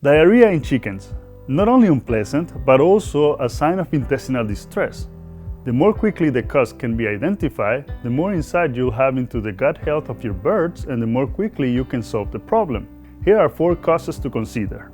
Diarrhea in chickens. Not only unpleasant, but also a sign of intestinal distress. The more quickly the cause can be identified, the more insight you'll have into the gut health of your birds and the more quickly you can solve the problem. Here are 4 causes to consider.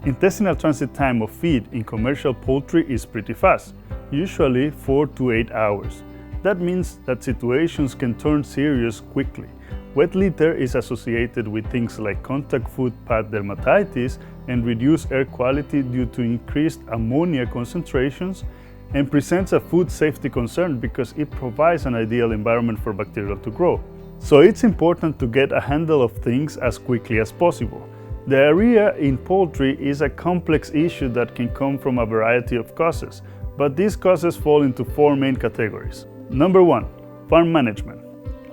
Intestinal transit time of feed in commercial poultry is pretty fast, usually 4 to 8 hours. That means that situations can turn serious quickly. Wet litter is associated with things like contact food pad dermatitis and reduced air quality due to increased ammonia concentrations, and presents a food safety concern because it provides an ideal environment for bacteria to grow. So it's important to get a handle of things as quickly as possible. Diarrhea in poultry is a complex issue that can come from a variety of causes, but these causes fall into 4 main categories. Number 1. Farm management.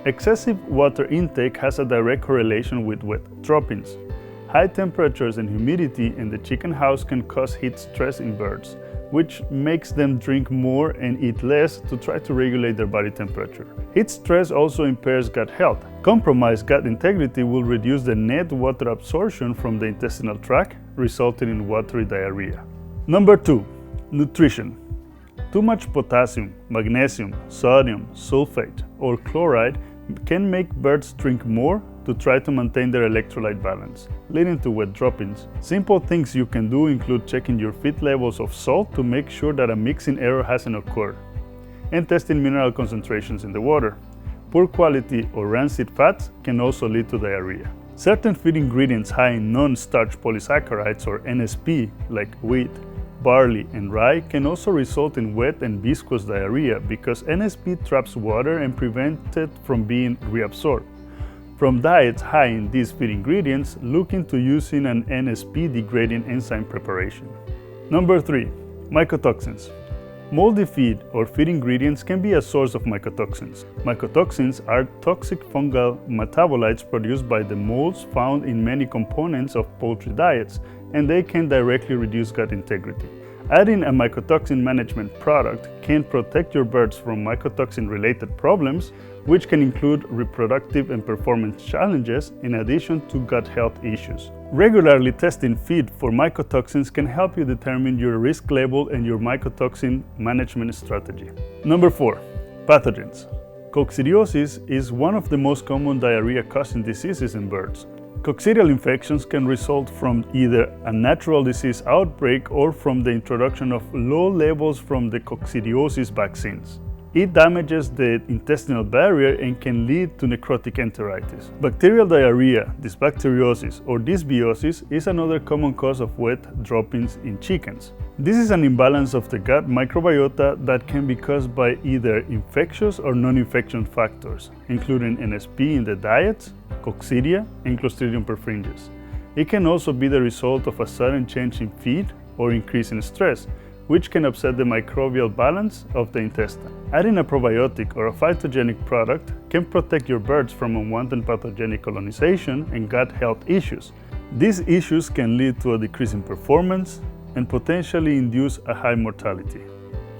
Excessive water intake has a direct correlation with wet droppings. High temperatures and humidity in the chicken house can cause heat stress in birds, which makes them drink more and eat less to try to regulate their body temperature. Heat stress also impairs gut health. Compromised gut integrity will reduce the net water absorption from the intestinal tract, resulting in watery diarrhea. Number 2. Nutrition. Too much potassium, magnesium, sodium, sulfate, or chloride can make birds drink more to try to maintain their electrolyte balance, leading to wet droppings. Simple things you can do include checking your feed levels of salt to make sure that a mixing error hasn't occurred, and testing mineral concentrations in the water. Poor quality or rancid fats can also lead to diarrhea. Certain feed ingredients high in non-starch polysaccharides or NSP, like wheat, barley, and rye, can also result in wet and viscous diarrhea because NSP traps water and prevents it from being reabsorbed. From diets high in these feed ingredients, look into using an NSP degrading enzyme preparation. Number 3. Mycotoxins. Moldy feed or feed ingredients can be a source of mycotoxins. Mycotoxins are toxic fungal metabolites produced by the molds found in many components of poultry diets, and they can directly reduce gut integrity. Adding a mycotoxin management product can protect your birds from mycotoxin-related problems, which can include reproductive and performance challenges in addition to gut health issues. Regularly testing feed for mycotoxins can help you determine your risk level and your mycotoxin management strategy. Number 4. Pathogens. Coccidiosis is one of the most common diarrhea-causing diseases in birds. Coccidial infections can result from either a natural disease outbreak or from the introduction of low levels from the coccidiosis vaccines. It damages the intestinal barrier and can lead to necrotic enteritis. Bacterial diarrhea, dysbacteriosis, or dysbiosis is another common cause of wet droppings in chickens. This is an imbalance of the gut microbiota that can be caused by either infectious or non-infection factors, including NSP in the diets, coccidia, and Clostridium perfringens. It can also be the result of a sudden change in feed or increase in stress, which can upset the microbial balance of the intestine. Adding a probiotic or a phytogenic product can protect your birds from unwanted pathogenic colonization and gut health issues. These issues can lead to a decrease in performance and potentially induce a high mortality.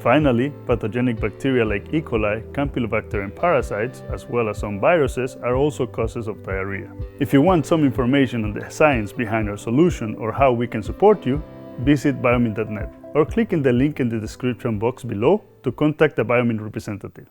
Finally, pathogenic bacteria like E. coli, Campylobacter, and parasites, as well as some viruses, are also causes of diarrhea. If you want some information on the science behind our solution or how we can support you, visit biomin.net or click in the link in the description box below to contact a BIOMIN representative.